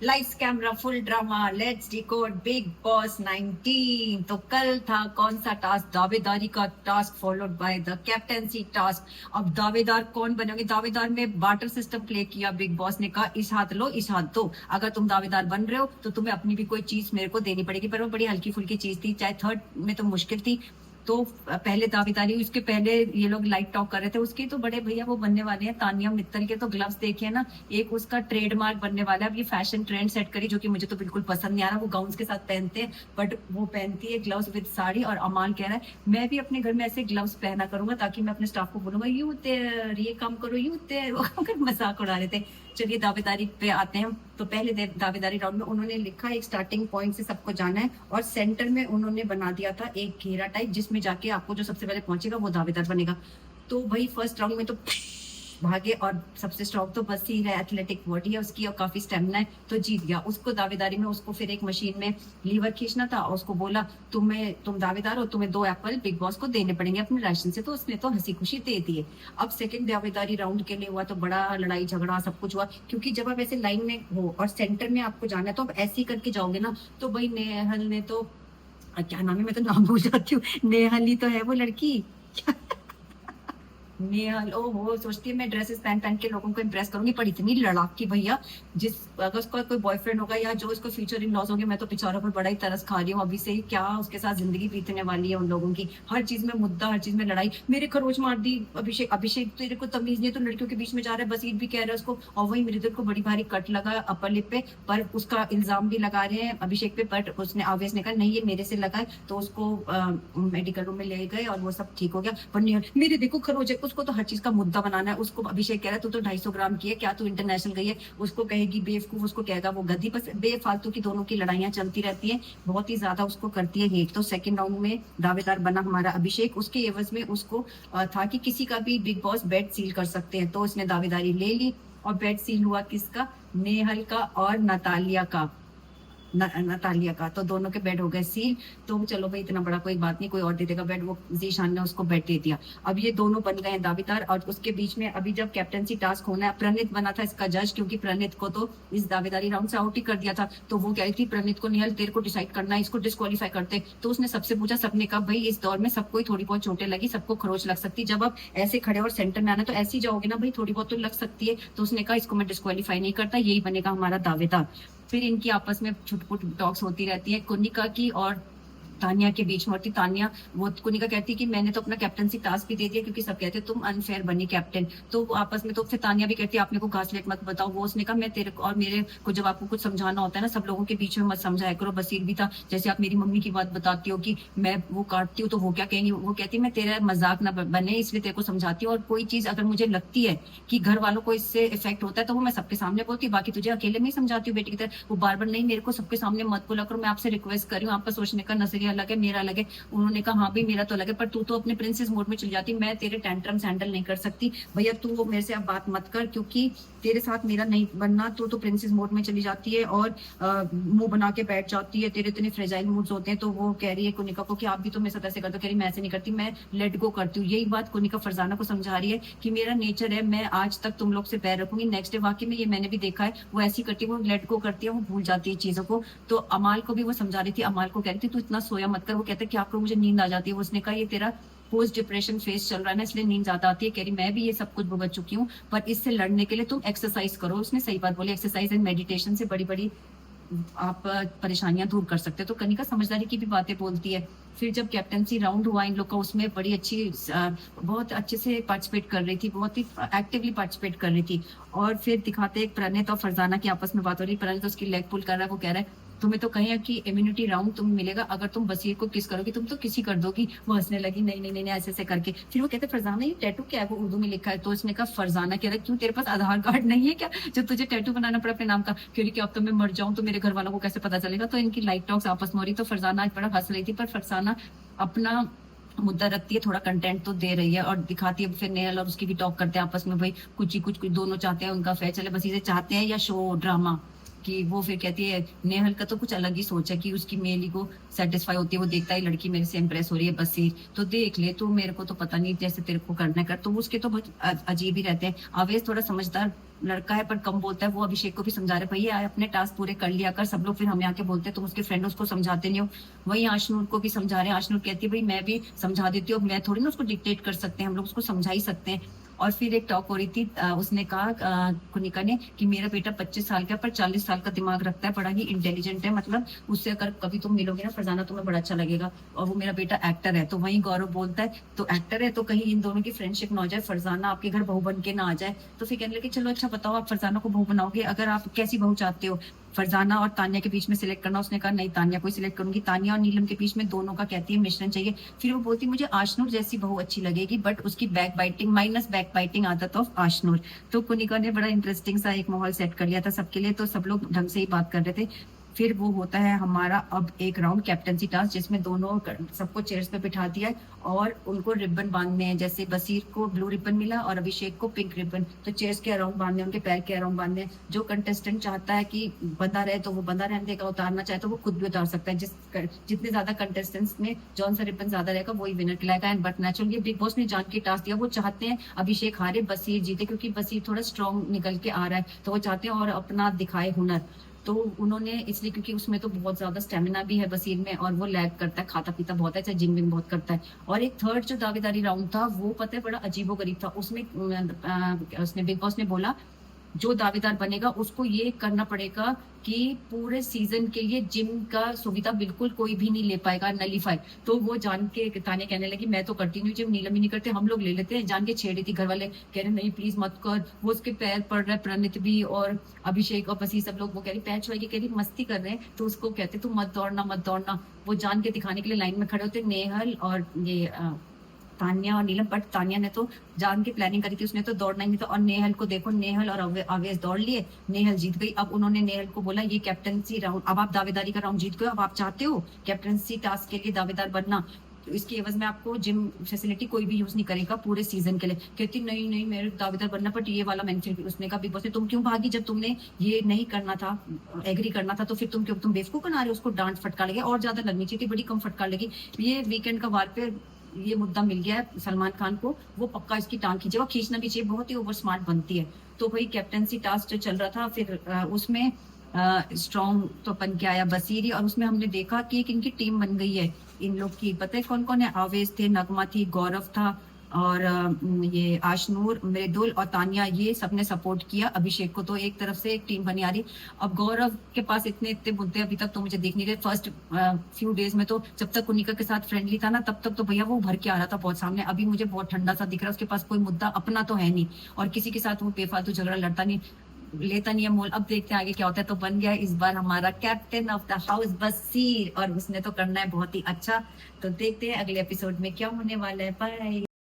Lights camera full drama, let's decode big boss 19। तो कल था कौन सा टास्क? दावेदारी का task followed by the captaincy task. अब दावेदार कौन बनेंगे? दावेदार में बार्टर सिस्टम प्ले किया बिग बॉस ने। कहा इस हाथ लो इस हाथ दो, अगर तुम दावेदार बन रहे हो तो तुम्हें अपनी भी कोई चीज मेरे को देनी पड़ेगी। पर वो बड़ी हल्की फुल्की चीज थी, चाहे थर्ड में तो मुश्किल थी। तो पहले दावेदारी, उसके पहले ये लोग लाइट टॉक कर रहे थे। उसके तो बड़े भैया वो बनने वाले हैं तानिया मित्तल के, तो ग्लव्स देखिए ना, एक उसका ट्रेडमार्क बनने वाला है। अब ये फैशन ट्रेंड सेट करी, जो कि मुझे तो बिल्कुल पसंद नहीं आ रहा। वो गाउन्स के साथ पहनते हैं, बट वो पहनती है ग्लव्स विद साड़ी। और अमाल कह रहा है मैं भी अपने घर में ऐसे ग्लव्स पहना करूंगा, ताकि मैं अपने स्टाफ को बोलूंगा यू तेर ये काम करो, यू तेर मजाक उड़ा रहे थे। चलिए दावेदारी पे आते हैं। तो पहले दावेदारी राउंड में उन्होंने लिखा एक स्टार्टिंग पॉइंट से सबको जाना है, और सेंटर में उन्होंने बना दिया था एक घेरा टाइप, जिसमें जाके आपको जो सबसे पहले पहुंचेगा वो दावेदार बनेगा। तो भाई फर्स्ट राउंड में तो भागे, और सबसे स्ट्रॉन्ग तो बस ही है, एथलेटिक बॉडी है उसकी और काफी स्टेमिना है, तो जीत गया। उसको दावेदारी में उसको फिर एक मशीन में लीवर खींचना था, और उसको बोला तुम दावेदार हो, तुम्हें 2 एप्पल बिग बॉस को देने पड़ेंगे अपने राशन से। तो उसने तो हंसी खुशी दे दिए। अब सेकंड दावेदारी राउंड के लिए हुआ तो बड़ा लड़ाई झगड़ा सब कुछ हुआ, क्योंकि जब आप ऐसे लाइन में हो और सेंटर में आपको जाना है, तो आप ऐसे ही करके जाओगे ना। तो भाई नेहल ने तो, क्या नाम है, मैं तो नाम भूल जाती हूँ। नेहल ही तो है वो लड़की। नेहल, ओ वो सोचती है मैं ड्रेसेस पहन पहन के लोगों को इम्प्रेस करूंगी, पर इतनी लड़ाकी भैया। जिस अगर उसका कोई बॉयफ्रेंड होगा या जो उसको फ्यूचर इन लॉज होंगे, मैं तो बेचारों पर बड़ा ही तरस खा रही हूँ अभी से ही। क्या उसके साथ जिंदगी बीतने वाली है उन लोगों की। हर चीज में मुद्दा, हर चीज में लड़ाई। मेरे खरोच मार दी अभिषेक। अभिषेक तेरे को तमीज नहीं है, तो लड़कियों के बीच में जा रहा है। बसीर भी कह रहा है उसको, और वही मृदुल को बड़ी भारी कट लगा अपर लिप पे, पर उसका इल्जाम भी लगा रहे हैं अभिषेक पे। बट उसने आवेश ने कहा नहीं ये मेरे से लगा है, तो उसको मेडिकल रूम में ले गए और वो सब ठीक हो गया। पर मेरे देखो खरोच है, उसको तो हर चीज का मुद्दा बनाना है। उसको अभिषेक कह रहा है तू तो 250 ग्राम की है, क्या तू इंटरनेशनल गई है? उसको कहेगी बेवकूफ, उसको कहेगा वो गधी। बस बेफालतू की दोनों की लड़ाइयां चलती रहती है, बहुत ही ज्यादा उसको करती है हेट। तो सेकंड राउंड में दावेदार बना हमारा अभिषेक। उसके एवज में उसको था कि किसी का भी बिग बॉस बेड सील कर सकते हैं, तो उसने दावेदारी ले ली। और बेड सील हुआ किसका? नेहल का और नतालिया का। नतालिया का। तो दोनों के बेड हो गए सील। तो चलो भाई इतना बड़ा कोई बात नहीं, कोई और दे देगा बेड। वो जीशान ने उसको बेड दे दिया। अब ये दोनों बन गए हैं दावेदार। और उसके बीच में अभी जब कैप्टनसी टास्क होना है, प्रणीत बना था इसका जज, क्योंकि प्रणीत को तो इस दावेदारी राउंड से आउट ही कर दिया था। तो वो कह रही थी प्रणीत को, निहल तेरे को डिसाइड करना है, इसको डिस्क्वालीफाई करते। तो उसने सबसे पूछा, सबने कहा भाई इस दौर में सबको ही थोड़ी बहुत चोटें लगी, सबको खरोच लग सकती। जब आप ऐसे खड़े और सेंटर में आना तो ऐसे ही जाओगे ना भाई, थोड़ी बहुत तो लग सकती है। तो उसने कहा इसको मैं डिस्क्वालीफाई नहीं करता, यही बनेगा हमारा दावेदार। फिर इनकी आपस में छुटपुट टॉक्स होती रहती है, कुनिका की और तानिया के बीच में होती। तानिया, वो कुनिका कहती है कि मैंने तो अपना कैप्टनसी टास्क भी दे दिया, क्योंकि सब कहते हैं तुम अनफेयर बनी कैप्टन। तो आपस में तो फिर तानिया भी कहती है आपने को घासलेट मत बताओ। वो उसने कहा मैं तेरे को और मेरे को जब आपको कुछ समझाना होता है ना, सब लोगों के बीच में मत समझाया करो। बसीर भी था, जैसे आप मेरी मम्मी की बात बताती हो कि मैं वो काटती हूँ तो वो क्या कहेंगी, वो कहती है मैं तेरा मजाक ना बने इसलिए तेरे को समझाती हूँ। और कोई चीज अगर मुझे लगती है कि घर वालों को इससे इफेक्ट होता है, तो वो मैं सबके सामने बोलती हूँ, बाकी तुझे अकेले में ही समझाती हूँ बेटी की तरह। वो बार बार नहीं, मेरे को सबके सामने मत बोला करो, मैं आपसे रिक्वेस्ट कर रही हूँ, आपका सोचने का नजरिया अलग है, मेरा अलग है। उन्होंने कहा हाँ भी मेरा तो लगे, पर तू तो अपने प्रिंसेस मोड में चली जाती, मैं तेरे टेंट्रम्स हैंडल नहीं कर सकती। भैया तू मेरे से अब बात मत कर, क्योंकि तेरे साथ मेरा नहीं बनना। तो प्रिंसेस मोड में चली जाती है और मुंह बना के बैठ जाती है। तेरे इतने फ्रेजाइल मूड्स होते हैं। तो वो कह रही है कुनिका को कि आप भी तो मेरे साथ ऐसे करते हो। कह रही मैं ऐसे नहीं करती, मैं लेट गो करती हूँ। यही बात कुनिका फरजाना को समझा रही है कि मेरा नेचर है, मैं आज तक तुम लोग से पैर रखूंगी। नेक्स्ट डे वाकई में ये मैंने भी देखा है, वो ऐसी करती है, वो लेट गो करती है, वो भूल जाती है चीजों को। तो अमाल को भी वो समझा रही थी। अमाल को कह रही थी तू इतना सोया मत कर। वो कहता है कि आपको मुझे नींद आ जाती है। उसने कहा ये तेरा पोस्ट डिप्रेशन फेस चल रहा है ना, इसलिए नींद ज्यादा आती है। कह रही मैं भी ये सब कुछ भुगत चुकी हूँ, पर इससे लड़ने के लिए तुम एक्सरसाइज करो। उसने सही बात बोली, एक्सरसाइज एंड मेडिटेशन से बड़ी बड़ी आप परेशानियां दूर कर सकते हो। तो कनिका समझदारी की भी बातें बोलती है। फिर जब कैप्टनसी राउंड हुआ इन लोग का, उसमें बड़ी अच्छी बहुत अच्छे से पार्टिसिपेट कर रही थी, बहुत ही एक्टिवली पार्टिसिपेट कर रही थी। और फिर दिखाते एक प्रणीत और फरजाना की आपस में बात हो रही। प्रणीत उसकी लेग पुल कर रहा है, वो कह रहा है तुम्हें तो कहें कि इम्यूनिटी राउंड तुम्हें मिलेगा अगर तुम बसीर को किस करोगी, तुम तो किसी कर दोगी। वो हंसने लगी, नहीं नहीं नहीं ऐसे ऐसे करके। फिर वो कहते फरजाना ये टैटू क्या है? वो उर्दू में लिखा है। तो उसने कहा फरजाना कह रहा है क्यों तेरे पास आधार कार्ड नहीं है क्या, जो तुझे टैटू बनाना पड़ा अपने नाम का? क्योंकि क्या अब तो मैं मर जाऊं तो मेरे घर वालों को कैसे पता चलेगा? तो इनकी लाइट टॉक्स आपस में हो रही। तो फरजाना आज बड़ा हंस रही थी, पर फरजाना अपना मुद्दा रखती है, थोड़ा कंटेंट तो दे रही है और दिखाती है। फिर नेहल और उसकी भी टॉक करते हैं आपस में, भाई कुछ ही कुछ दोनों चाहते हैं उनका फेयर चले, बस इसे चाहते हैं या शो ड्रामा। कि वो फिर कहती है नेहल का तो कुछ अलग ही सोच है कि उसकी मेल ईगो सेटिस्फाई होती है, वो देखता है लड़की मेरे से इंप्रेस हो रही है बसीर, तो देख ले तू, मेरे को तो पता नहीं, जैसे तेरे को करना कर। तो उसके तो बहुत अजीब ही रहते हैं। आवेश थोड़ा समझदार लड़का है पर कम बोलता है। वो अभिषेक को भी समझा रहे भैया अपने टास्क पूरे कर लिया कर, सब लोग फिर हमें आके बोलते हैं तुम उसके फ्रेंड उसको समझाते नहीं हो। वही आशनूर को भी समझा रहे हैं। आशनूर कहती है भाई मैं भी समझा देती हूँ, मैं थोड़ी ना उसको डिक्टेट कर सकते हैं, हम लोग उसको समझा ही सकते हैं। और फिर एक टॉक हो रही थी, उसने कहा कुनिका ने कि मेरा बेटा 25 साल का है पर 40 साल का दिमाग रखता है, बड़ा ही इंटेलिजेंट है, मतलब उससे अगर कभी तुम मिलोगे ना फरजाना तुम्हें बड़ा अच्छा लगेगा, और वो मेरा बेटा एक्टर है। तो वहीं गौरव बोलता है तो एक्टर है तो कहीं इन दोनों की फ्रेंडशिप ना हो जाए, फरजाना आपके घर बहू बन के ना आ जाए। तो फिर कहने लगे चलो अच्छा बताओ आप फरजाना को बहू बनाओगे, अगर आप कैसी बहू चाहते हो, फरजाना और तानिया के बीच में सिलेक्ट करना। उसने कहा नहीं तानिया को सिलेक्ट करूंगी, तानिया और नीलम के बीच में दोनों का कहती है मिश्रण चाहिए। फिर वो बोलती मुझे आशनूर जैसी बहू अच्छी लगेगी बट उसकी back biting minus back biting आदत ऑफ आशनूर। तो कुनिका ने बड़ा इंटरेस्टिंग सा एक माहौल सेट कर लिया था सबके लिए, तो सब लोग ढंग से ही बात कर रहे थे। फिर वो होता है हमारा अब एक राउंड कैप्टनसी टास्क, जिसमें दोनों सबको चेयर्स पे बिठा दिया है और उनको रिबन बांधने हैं। जैसे बसीर को ब्लू रिबन मिला और अभिषेक को पिंक रिबन, तो चेयर्स के अराउंड बांधने, उनके पैर के अराउंड बांधने। जो कंटेस्टेंट चाहता है कि बंधा रहे तो वो बंधा रहने देगा, उतारना चाहे तो वो खुद भी उतार सकता है। जितने ज्यादा कंटेस्टेंट्स में जौन सा रिबन ज्यादा रहेगा वही विनर कहलाएगा। एंड बट नेचुरल ये बिग बॉस ने जान के टास्क दिया, वो चाहते हैं अभिषेक हारे बसीर जीते, क्योंकि बसीर थोड़ा स्ट्रॉन्ग निकल के आ रहा है, तो वो चाहते हैं और अपना दिखाए हुनर। तो उन्होंने इसलिए क्योंकि उसमें तो बहुत ज्यादा स्टेमिना भी है बसीर में, और वो लैग करता है, खाता पीता बहुत है, चाहे जिम विम बहुत करता है। और एक थर्ड जो दावेदारी राउंड था वो पता है बड़ा अजीबोगरीब था। उसमें उसने बिग बॉस ने बोला जो दावेदार बनेगा उसको ये करना पड़ेगा कि पूरे सीजन के लिए जिम का सुविधा बिल्कुल कोई भी नहीं ले पाएगा, नलीफाई। तो वो जान के ताने कहने लगी मैं तो करती नहीं जिम, नीलम ही नहीं करते, हम लोग ले लेते हैं। जान के छेड़ी थी, घर वाले कह रहे नहीं प्लीज मत कर। वो उसके पैर पड़ रहे, प्रणित भी और अभिषेक और बसी सब लोग, वो कह रही पैर छुआएगी, कह रही मस्ती कर रहे हैं। तो उसको कहते तू मत दौड़ना मत दौड़ना। वो जान के दिखाने के लिए लाइन में खड़े होते नेहल और ये तानिया और नीलम, बट तानिया ने तो जान के प्लानिंग करी थी, उसने तो दौड़ना ही नहीं था। और नेहल को देखो, नेहल और आवेश दौड़ लिए, नेहल जीत गई। अब उन्होंने नेहल को बोला ये कैप्टनसी राउंड, अब आप दावेदारी का राउंड जीत गए, अब आप चाहते हो कैप्टनसी टास्क के लिए दावेदार बनना, तो इसकी एवज में आपको जिम फैसिलिटी कोई भी यूज नहीं करेगा पूरे सीजन के लिए। कहती नहीं नहीं मेरे दावेदार बनना, बट ये वाला मेंशन। उसने कहा बिग बॉस ने तुम क्यों भागी, जब तुमने ये नहीं करना था, एग्री करना था, तो फिर तुम क्यों, तुम बेवकूफ बना रहे हो। उसको डांट फटकार लगे, और ज्यादा लगनी चाहिए थी, बड़ी कम फटकार लगी। ये वीकेंड का वार पे ये मुद्दा मिल गया है सलमान खान को, वो पक्का इसकी टांग खींचे, वो खींचना भी चाहिए, बहुत ही ओवर स्मार्ट बनती है। तो वही कैप्टनसी टास्क जो चल रहा था, फिर उसमें स्ट्रॉन्ग तो बन के आया बसीरी, और उसमें हमने देखा कि एक इनकी टीम बन गई है इन लोग की। पता है कौन कौन है, आवेश थे, नगमा थी, गौरव था, और ये आशनूर, मृदुल और तानिया, ये सबने सपोर्ट किया अभिषेक को। तो एक तरफ से एक टीम बनी आ रही। अब गौरव के पास इतने इतने मुद्दे अभी तक तो मुझे देख नहीं रहे। फर्स्ट फ्यू डेज में तो जब तक कुनिका के साथ फ्रेंडली था ना, तब तक तो भैया वो भर के आ रहा था बहुत सामने। अभी मुझे बहुत ठंडा सा दिख रहा है, उसके पास कोई मुद्दा अपना तो है नहीं, और किसी के साथ वो बेफालतू झगड़ा लड़ता नहीं, लेता नहीं है मोल। अब देखते हैं आगे क्या होता है। तो बन गया इस बार हमारा कैप्टन ऑफ द हाउस बसीर, और उसने तो करना है बहुत ही अच्छा। तो देखते हैं अगले एपिसोड में क्या होने वाला है। बाय।